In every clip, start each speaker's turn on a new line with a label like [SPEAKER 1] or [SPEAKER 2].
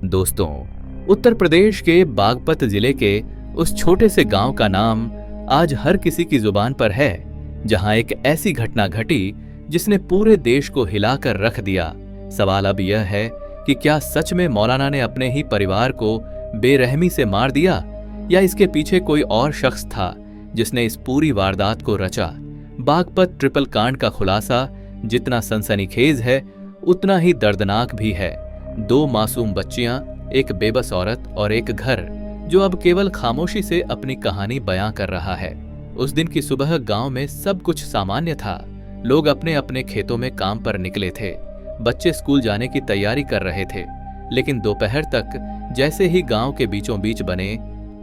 [SPEAKER 1] दोस्तों, उत्तर प्रदेश के बागपत जिले के उस छोटे से गांव का नाम आज हर किसी की जुबान पर है, जहां एक ऐसी घटना घटी जिसने पूरे देश को हिलाकर रख दिया। सवाल अब यह है कि क्या सच में मौलाना ने अपने ही परिवार को बेरहमी से मार दिया, या इसके पीछे कोई और शख्स था जिसने इस पूरी वारदात को रचा। बागपत ट्रिपल कांड का खुलासा जितना सनसनीखेज है, उतना ही दर्दनाक भी है। 2 मासूम बच्चियां, एक बेबस औरत और एक घर जो अब केवल खामोशी से अपनी कहानी बयां कर रहा है। उस दिन की सुबह गांव में सब कुछ सामान्य था। लोग अपने अपने खेतों में काम पर निकले थे। बच्चे स्कूल जाने की तैयारी कर रहे थे। लेकिन दोपहर तक जैसे ही गांव के बीचों बीच बने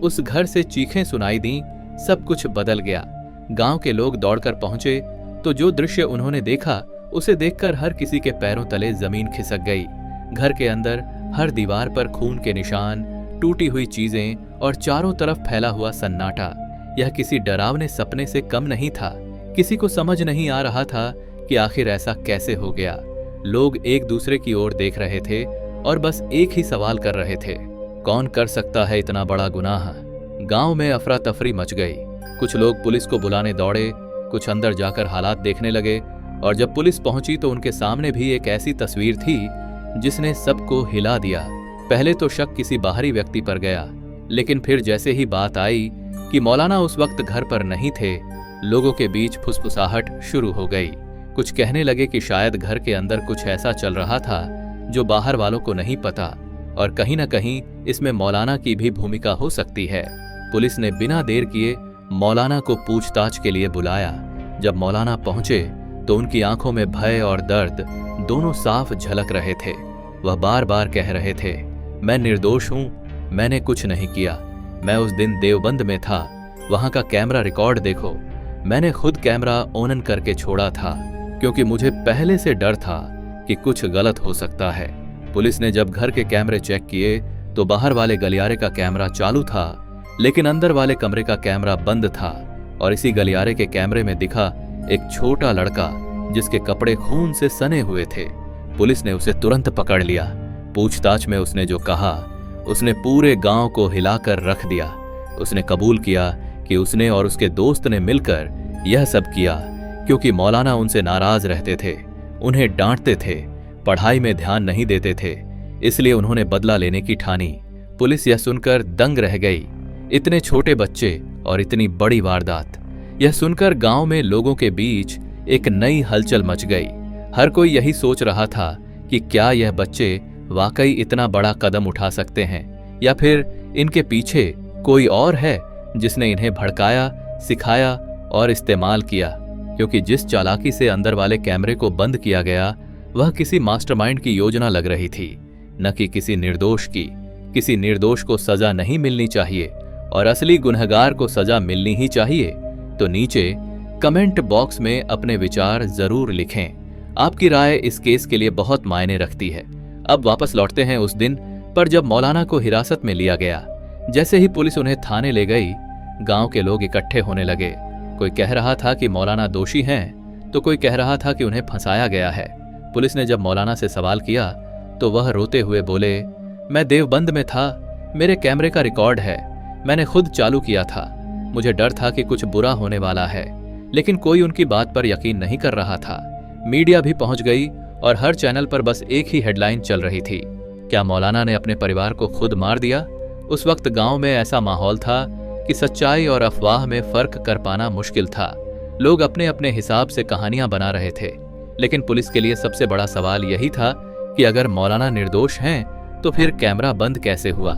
[SPEAKER 1] उस घर से चीखें सुनाई दी, सब कुछ बदल गया। गांव के लोग दौड़कर पहुंचे तो जो दृश्य उन्होंने देखा, उसे देखकर हर किसी के पैरों तले जमीन खिसक गई। घर के अंदर हर दीवार पर खून के निशान, टूटी हुई चीजें और चारों तरफ फैला हुआ सन्नाटा। यह किसी डरावने सपने से कम नहीं था। किसी को समझ नहीं आ रहा था कि आखिर ऐसा कैसे हो गया। लोग एक दूसरे की ओर देख रहे थे और बस एक ही सवाल कर रहे थे, कौन कर सकता है इतना बड़ा गुनाह। गांव में अफरा तफरी मच गई। कुछ लोग पुलिस को बुलाने दौड़े, कुछ अंदर जाकर हालात देखने लगे, और जब पुलिस पहुंची तो उनके सामने भी एक ऐसी तस्वीर थी जिसने सबको हिला दिया। पहले तो शक किसी बाहरी व्यक्ति पर गया, लेकिन फिर जैसे ही बात आई कि मौलाना उस वक्त घर पर नहीं थे, लोगों के बीच फुसफुसाहट शुरू हो गई। कुछ कहने लगे कि शायद घर के अंदर कुछ ऐसा चल रहा था जो बाहर वालों को नहीं पता, और कहीं न कहीं इसमें मौलाना की भी भूमिका हो सकती है। पुलिस ने बिना देर किए मौलाना को पूछताछ के लिए बुलाया। जब मौलाना पहुंचे तो उनकी आंखों में भय और दर्द दोनों साफ झलक रहे थे। वह बार बार कह रहे थे, मैं निर्दोष हूं, मैंने कुछ नहीं किया। मैं उस दिन देवबंद में था, वहां का कैमरा रिकॉर्ड देखो। मैंने खुद कैमरा ऑन करके छोड़ा था, क्योंकि मुझे पहले से डर था कि कुछ गलत हो सकता है। पुलिस ने जब घर के कैमरे चेक किए तो बाहर वाले गलियारे का कैमरा चालू था, लेकिन अंदर वाले कमरे का कैमरा बंद था। और इसी गलियारे के कैमरे में दिखा एक छोटा लड़का जिसके कपड़े खून से सने हुए थे। पुलिस ने उसे तुरंत पकड़ लिया। पूछताछ में उसने जो कहा, उसने पूरे गांव को हिलाकर रख दिया। उसने कबूल किया कि उसने और उसके दोस्त ने मिलकर यह सब किया क्योंकि मौलाना उनसे नाराज रहते थे, उन्हें डांटते थे, पढ़ाई में ध्यान नहीं देते थे, इसलिए उन्होंने बदला लेने की ठानी। पुलिस यह सुनकर दंग रह गई। इतने छोटे बच्चे और इतनी बड़ी वारदात। यह सुनकर गांव में लोगों के बीच एक नई हलचल मच गई। हर कोई यही सोच रहा था कि क्या यह बच्चे वाकई इतना बड़ा कदम उठा सकते हैं, या फिर इनके पीछे कोई और है जिसने इन्हें भड़काया, सिखाया और इस्तेमाल किया। क्योंकि जिस चालाकी से अंदर वाले कैमरे को बंद किया गया, वह किसी मास्टरमाइंड की योजना लग रही थी, न कि किसी निर्दोष की। किसी निर्दोष को सजा नहीं मिलनी चाहिए और असली गुनहगार को सजा मिलनी ही चाहिए। तो नीचे कमेंट बॉक्स में अपने विचार जरूर लिखें। आपकी राय इस केस के लिए बहुत मायने रखती है। अब वापस लौटते हैं उस दिन पर जब मौलाना को हिरासत में लिया गया। जैसे ही पुलिस उन्हें थाने ले गई, गांव के लोग इकट्ठे होने लगे। कोई कह रहा था कि मौलाना दोषी हैं, तो कोई कह रहा था कि उन्हें फंसाया गया है। पुलिस ने जब मौलाना से सवाल किया तो वह रोते हुए बोले, मैं देवबंद में था, मेरे कैमरे का रिकॉर्ड है, मैंने खुद चालू किया था। मुझे डर था कि कुछ बुरा होने वाला है, लेकिन कोई उनकी बात पर यकीन नहीं कर रहा था। मीडिया भी पहुंच गई और हर चैनल पर बस एक ही हेडलाइन चल रही थी, क्या मौलाना ने अपने परिवार को खुद मार दिया। उस वक्त गांव में ऐसा माहौल था कि सच्चाई और अफवाह में फर्क कर पाना मुश्किल था। लोग अपने अपने हिसाब से कहानियां बना रहे थे, लेकिन पुलिस के लिए सबसे बड़ा सवाल यही था कि अगर मौलाना निर्दोष हैं तो फिर कैमरा बंद कैसे हुआ,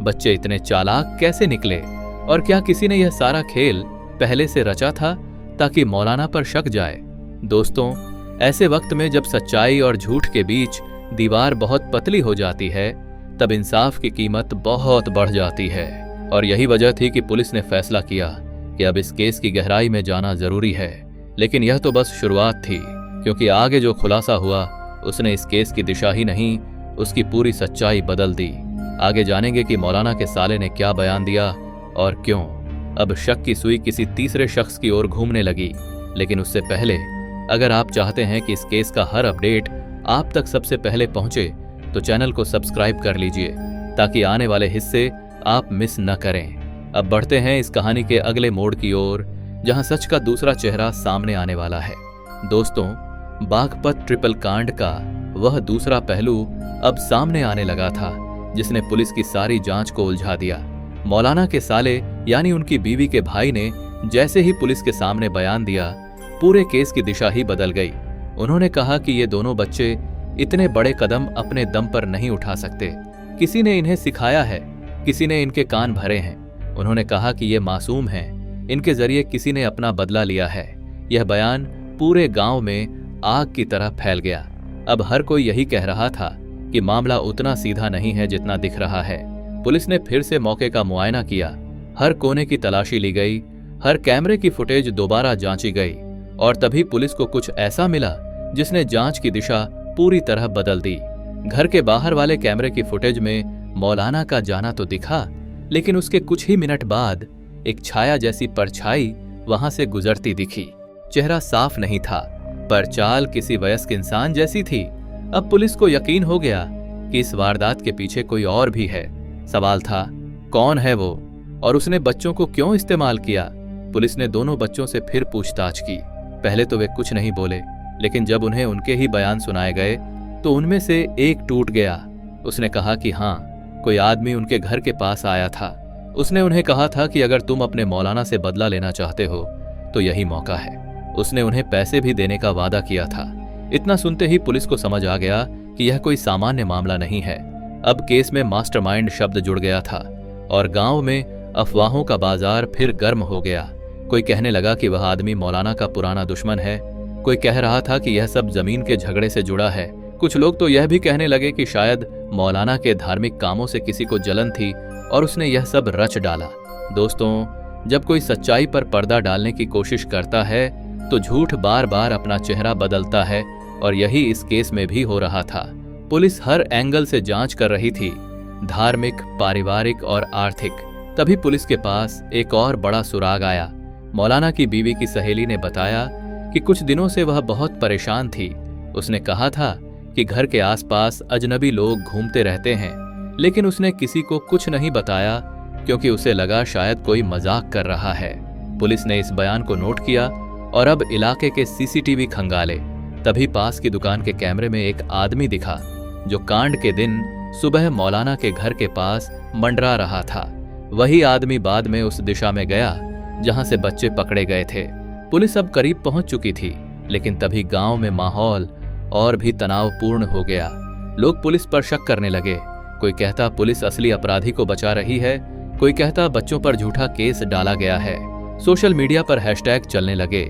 [SPEAKER 1] बच्चे इतने चालाक कैसे निकले, और क्या किसी ने यह सारा खेल पहले से रचा था ताकि मौलाना पर शक जाए। दोस्तों, ऐसे वक्त में जब सच्चाई और झूठ के बीच दीवार बहुत पतली हो जाती है, तब इंसाफ की कीमत बहुत बढ़ जाती है। और यही वजह थी कि पुलिस ने फैसला किया कि अब इस केस की गहराई में जाना जरूरी है। लेकिन यह तो बस शुरुआत थी, क्योंकि आगे जो खुलासा हुआ उसने इस केस की दिशा ही नहीं, उसकी पूरी सच्चाई बदल दी। आगे जानेंगे कि मौलाना के साले ने क्या बयान दिया और क्यों। अब शक की सुई किसी तीसरे शख्स की ओर घूमने लगी। लेकिन उससे पहले अगर आप चाहते हैं कि इस केस का हर अपडेट आप तक सबसे पहले पहुंचे, तो चैनल को सब्सक्राइब कर लीजिए ताकि आने वाले हिस्से आप मिस न करें। अब बढ़ते हैं इस कहानी के अगले मोड़ की ओर, जहां सच का दूसरा चेहरा सामने आने वाला है। दोस्तों, बागपत ट्रिपल कांड का वह दूसरा पहलू अब सामने आने लगा था, जिसने पुलिस की सारी जांच को उलझा दिया। मौलाना के साले यानी उनकी बीवी के भाई ने जैसे ही पुलिस के सामने बयान दिया, पूरे केस की दिशा ही बदल गई। उन्होंने कहा कि ये दोनों बच्चे इतने बड़े कदम अपने दम पर नहीं उठा सकते। किसी ने इन्हें सिखाया है, किसी ने इनके कान भरे हैं। उन्होंने कहा कि ये मासूम हैं, इनके जरिए किसी ने अपना बदला लिया है। यह बयान पूरे गांव में आग की तरह फैल गया। अब हर कोई यही कह रहा था कि मामला उतना सीधा नहीं है जितना दिख रहा है। पुलिस ने फिर से मौके का मुआयना किया, हर कोने की तलाशी ली गई, हर कैमरे की फुटेज दोबारा जांची गई, और तभी पुलिस को कुछ ऐसा मिला जिसने जांच की दिशा पूरी तरह बदल दी। घर के बाहर वाले कैमरे की फुटेज में मौलाना का जाना तो दिखा, लेकिन उसके कुछ ही मिनट बाद एक छाया जैसी परछाई वहां से गुजरती दिखी। चेहरा साफ नहीं था, पर चाल किसी वयस्क इंसान जैसी थी। अब पुलिस को यकीन हो गया कि इस वारदात के पीछे कोई और भी है। सवाल था, कौन है वो और उसने बच्चों को क्यों इस्तेमाल किया? पुलिस ने दोनों बच्चों से फिर पूछताछ की। पहले तो वे कुछ नहीं बोले, लेकिन जब उन्हें उनके ही बयान सुनाए गए तो उनमें से एक टूट गया। उसने कहा कि हाँ, कोई आदमी उनके घर के पास आया था। उसने उन्हें कहा था कि अगर तुम अपने मौलाना से बदला लेना चाहते हो तो यही मौका है। उसने उन्हें पैसे भी देने का वादा किया था। इतना सुनते ही पुलिस को समझ आ गया कि यह कोई सामान्य मामला नहीं है। अब केस में मास्टरमाइंड शब्द जुड़ गया था और गांव में अफवाहों का बाजार फिर गर्म हो गया। कोई कहने लगा कि वह आदमी मौलाना का पुराना दुश्मन है, कोई कह रहा था कि यह सब जमीन के झगड़े से जुड़ा है। कुछ लोग तो यह भी कहने लगे कि शायद मौलाना के धार्मिक कामों से किसी को जलन थी और उसने यह सब रच डाला। दोस्तों, जब कोई सच्चाई पर पर्दा डालने की कोशिश करता है तो झूठ बार बार अपना चेहरा बदलता है, और यही इस केस में भी हो रहा था। पुलिस हर एंगल से जांच कर रही थी, धार्मिक, पारिवारिक और आर्थिक। तभी पुलिस के पास एक और बड़ा सुराग आया। मौलाना की बीवी की सहेली ने बताया कि कुछ दिनों से वह बहुत परेशान थी। उसने कहा था कि घर के आसपास अजनबी लोग घूमते रहते हैं, लेकिन उसने किसी को कुछ नहीं बताया क्योंकि उसे लगा शायद कोई मजाक कर रहा है। पुलिस ने इस बयान को नोट किया और अब इलाके के सीसीटीवी खंगाले। तभी पास की दुकान के कैमरे में एक आदमी दिखा जो कांड के दिन सुबह मौलाना के घर के पास मंडरा रहा था। वही आदमी बाद में उस दिशा में गया जहां से बच्चे पकड़े गए थे। पुलिस अब करीब पहुंच चुकी थी, लेकिन तभी गांव में माहौल और भी तनावपूर्ण हो गया। लोग पुलिस पर शक करने लगे। कोई कहता पुलिस असली अपराधी को बचा रही है, कोई कहता बच्चों पर झूठा केस डाला गया है। सोशल मीडिया पर हैशटैग चलने लगे,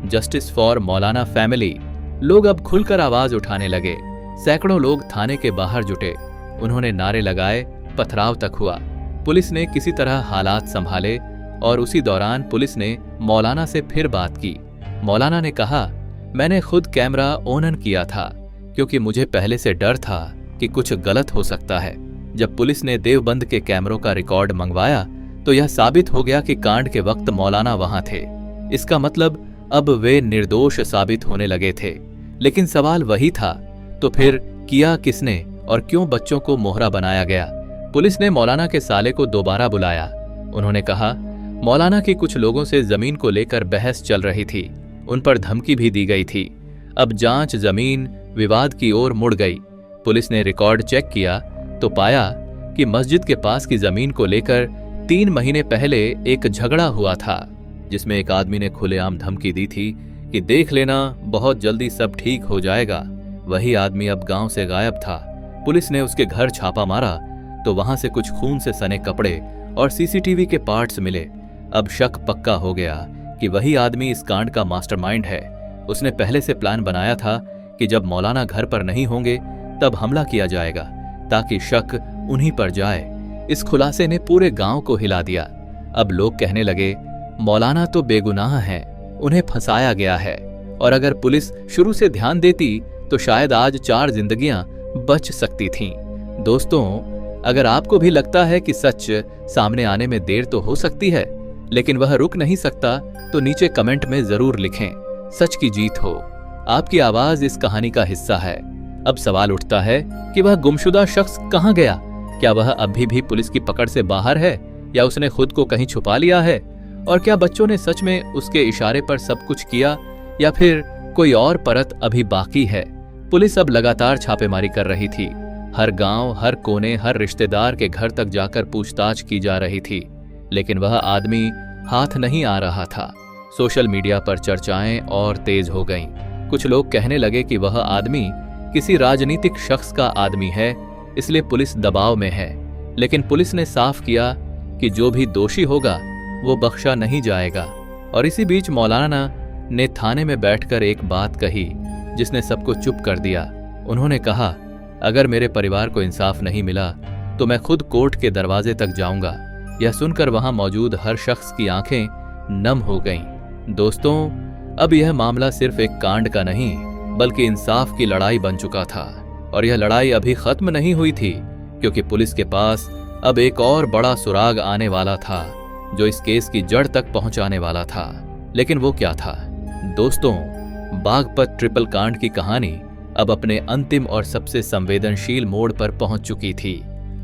[SPEAKER 1] जस्टिस फॉर मौलाना फैमिली। लोग अब खुलकर आवाज उठाने लगे। सैकड़ों लोग थाने के बाहर जुटे, उन्होंने नारे लगाए, पथराव तक हुआ। पुलिस ने किसी तरह हालात संभाले और उसी दौरान पुलिस ने मौलाना से फिर बात की। मौलाना ने कहा, मैंने खुद कैमरा ऑन किया था क्योंकि मुझे पहले से डर था कि कुछ गलत हो सकता है। जब पुलिस ने देवबंद के कैमरों का रिकॉर्ड मंगवाया तो यह साबित हो गया कि कांड के वक्त मौलाना वहां थे। इसका मतलब अब वे निर्दोष साबित होने लगे थे। लेकिन सवाल वही था, तो फिर किया किसने और क्यों बच्चों को मोहरा बनाया गया? पुलिस ने मौलाना के साले को दोबारा बुलाया। उन्होंने कहा, मौलाना की कुछ लोगों से जमीन को लेकर बहस चल रही थी, उन पर धमकी भी दी गई थी। अब जांच जमीन विवाद की ओर मुड़ गई। पुलिस ने रिकॉर्ड चेक किया तो पाया कि मस्जिद के पास की जमीन को लेकर 3 महीने पहले एक झगड़ा हुआ था, जिसमें एक आदमी ने खुलेआम धमकी दी थी कि देख लेना, बहुत जल्दी सब ठीक हो जाएगा। वही आदमी अब गांव से गायब था। पुलिस ने उसके घर छापा मारा तो वहां से कुछ खून से सने कपड़े और सीसीटीवी के पार्ट्स मिले। अब शक पक्का हो गया कि वही आदमी इस कांड का मास्टरमाइंड है। उसने पहले से प्लान बनाया था कि जब मौलाना घर पर नहीं होंगे तब हमला किया जाएगा ताकि शक उन्हीं पर जाए। इस खुलासे ने पूरे गांव को हिला दिया। अब लोग कहने लगे, मौलाना तो बेगुनाह हैं, उन्हें फंसाया गया है, और अगर पुलिस शुरू से ध्यान देती तो शायद आज 4 जिंदगियां बच सकती थीं। दोस्तों, अगर आपको भी लगता है कि सच सामने आने में देर तो हो सकती है, लेकिन वह रुक नहीं सकता, तो नीचे कमेंट में जरूर लिखें, सच की जीत हो। आपकी आवाज इस कहानी का हिस्सा है। अब सवाल उठता है कि वह गुमशुदा शख्स कहां गया? क्या वह अभी भी पुलिस की पकड़ से बाहर है या उसने खुद को कहीं छुपा लिया है? और क्या बच्चों ने सच में उसके इशारे पर सब कुछ किया या फिर कोई और परत अभी बाकी है? पुलिस अब लगातार छापेमारी कर रही थी। हर गांव, हर कोने, हर रिश्तेदार के घर तक जाकर पूछताछ की जा रही थी, लेकिन वह आदमी हाथ नहीं आ रहा था। सोशल मीडिया पर चर्चाएं और तेज हो गईं। कुछ लोग कहने लगे कि वह आदमी किसी राजनीतिक शख्स का आदमी है, इसलिए पुलिस दबाव में है। लेकिन पुलिस ने साफ किया कि जो भी दोषी होगा वो बख्शा नहीं जाएगा। और इसी बीच मौलाना ने थाने में बैठकर एक बात कही जिसने सबको चुप कर दिया। उन्होंने कहा, अगर मेरे परिवार को इंसाफ नहीं मिला तो मैं खुद कोर्ट के दरवाजे तक जाऊंगा। यह सुनकर वहां मौजूद हर शख्स की आंखें नम हो गईं। दोस्तों, अब यह मामला सिर्फ एक कांड का नहीं बल्कि इंसाफ की लड़ाई बन चुका था। और यह लड़ाई अभी खत्म नहीं हुई थी, क्योंकि पुलिस के पास अब एक और बड़ा सुराग आने वाला था जो इस केस की जड़ तक पहुंचाने वाला था। लेकिन वो क्या था? दोस्तों, बागपत ट्रिपल कांड की कहानी अब अपने अंतिम और सबसे संवेदनशील मोड़ पर पहुंच चुकी थी।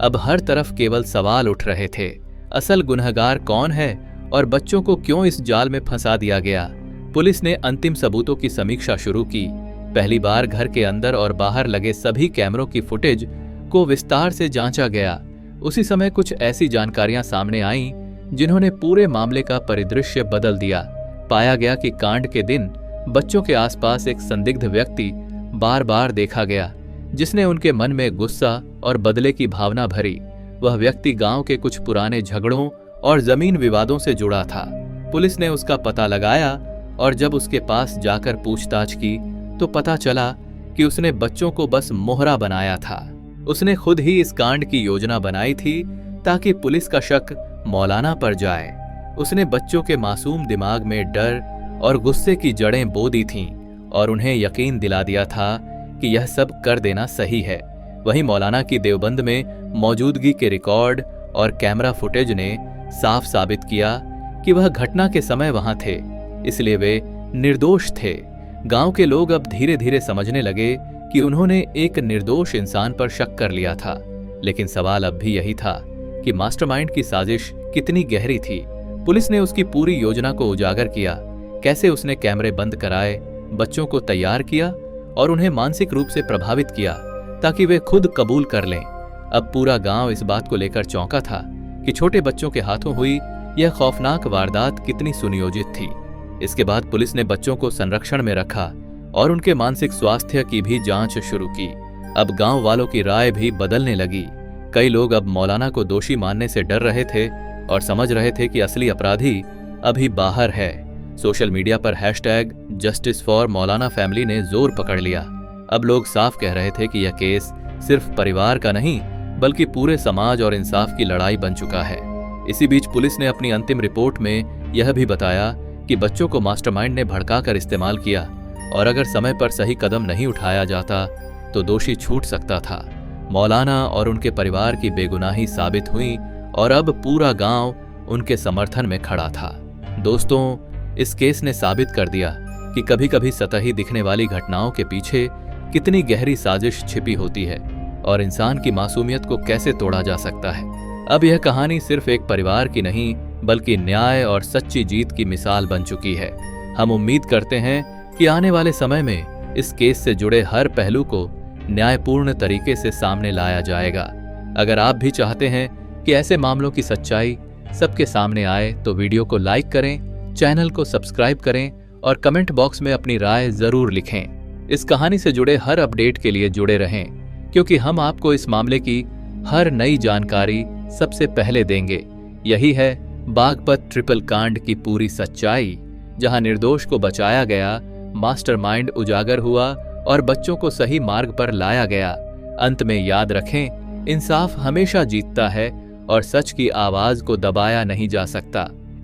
[SPEAKER 1] अब हर तरफ केवल सवाल उठ रहे थे, असल गुनहगार कौन है और बच्चों को क्यों इस जाल में फंसा दिया गया? पुलिस ने अंतिम सबूतों की समीक्षा शुरू की। पहली बार घर के अंदर और बाहर लगे सभी कैमरों की फुटेज को विस्तार से जांचा गया। उसी समय कुछ ऐसी जानकारियां सामने आईं जिन्होंने पूरे मामले का परिदृश्य बदल दिया। पाया गया कि कांड के दिन बच्चों के आसपास एक संदिग्ध व्यक्ति बार बार देखा गया, जिसने उनके मन में गुस्सा और बदले की भावना भरी। वह व्यक्ति गांव के कुछ पुराने झगड़ों और जमीन विवादों से जुड़ा था। पुलिस ने उसका पता लगाया और जब उसके पास जाकर पूछताछ की तो पता चला कि उसने बच्चों को बस मोहरा बनाया था। उसने खुद ही इस कांड की योजना बनाई थी ताकि पुलिस का शक मौलाना पर जाए। उसने बच्चों के मासूम दिमाग में डर और गुस्से की जड़ें बो दी थीं और उन्हें यकीन दिला दिया था कि यह सब कर देना सही है। वहीं मौलाना की देवबंद में मौजूदगी के रिकॉर्ड और कैमरा फुटेज ने साफ साबित किया कि वह घटना के समय वहां थे, इसलिए वे निर्दोष थे। गांव के लोग अब धीरे धीरे समझने लगे कि उन्होंने एक निर्दोष इंसान पर शक कर लिया था। लेकिन सवाल अब भी यही था कि मास्टरमाइंड की साजिश कितनी गहरी थी। पुलिस ने उसकी पूरी योजना को उजागर किया। कैसे उसने कैमरे बंद कराए, बच्चों को तैयार किया और उन्हें मानसिक रूप से प्रभावित किया ताकि वे खुद कबूल कर लें। अब पूरा गांव इस बात को लेकर चौंका था कि छोटे बच्चों के हाथों हुई यह खौफनाक वारदात कितनी सुनियोजित थी। इसके बाद पुलिस ने बच्चों को संरक्षण में रखा और उनके मानसिक स्वास्थ्य की भी जांच शुरू की। अब गांव वालों की राय भी बदलने लगी। कई लोग अब मौलाना को दोषी मानने से डर रहे थे और समझ रहे थे कि असली अपराधी अभी बाहर है। सोशल मीडिया पर #जस्टिस फॉर मौलाना फैमिली ने जोर पकड़ लिया। अब लोग साफ कह रहे थे कि यह केस सिर्फ परिवार का नहीं बल्कि पूरे समाज और इंसाफ की लड़ाई बन चुका है। इसी बीच पुलिस ने अपनी अंतिम रिपोर्ट में यह भी बताया कि बच्चों को मास्टरमाइंड ने भड़काकर इस्तेमाल किया और अगर समय पर सही कदम नहीं उठाया जाता तो दोषी छूट सकता था। मौलाना और उनके परिवार की बेगुनाही साबित हुई और अब पूरा गांव उनके समर्थन में खड़ा था। दोस्तों, इस केस ने साबित कर दिया कि कभी-कभी सतही दिखने वाली घटनाओं के पीछे कितनी गहरी साजिश छिपी होती है और इंसान की मासूमियत को कैसे तोड़ा जा सकता है। अब यह कहानी सिर्फ एक परिवार की नहीं बल्कि न्याय और सच्ची जीत की मिसाल बन चुकी है। हम उम्मीद करते हैं कि आने वाले समय में इस केस से जुड़े हर पहलू को न्यायपूर्ण तरीके से सामने लाया जाएगा। अगर आप भी चाहते हैं कि ऐसे मामलों की सच्चाई सबके सामने आए तो वीडियो को लाइक करें, चैनल को सब्सक्राइब करें और कमेंट बॉक्स में अपनी राय जरूर लिखें। इस कहानी से जुड़े हर अपडेट के लिए जुड़े रहें, क्योंकि हम आपको इस मामले की हर नई जानकारी सबसे पहले देंगे। यही है बागपत ट्रिपल कांड की पूरी सच्चाई, जहां निर्दोष को बचाया गया, मास्टरमाइंड उजागर हुआ और बच्चों को सही मार्ग पर लाया गया। अंत में याद रखें, इंसाफ हमेशा जीतता है और सच की आवाज को दबाया नहीं जा सकता।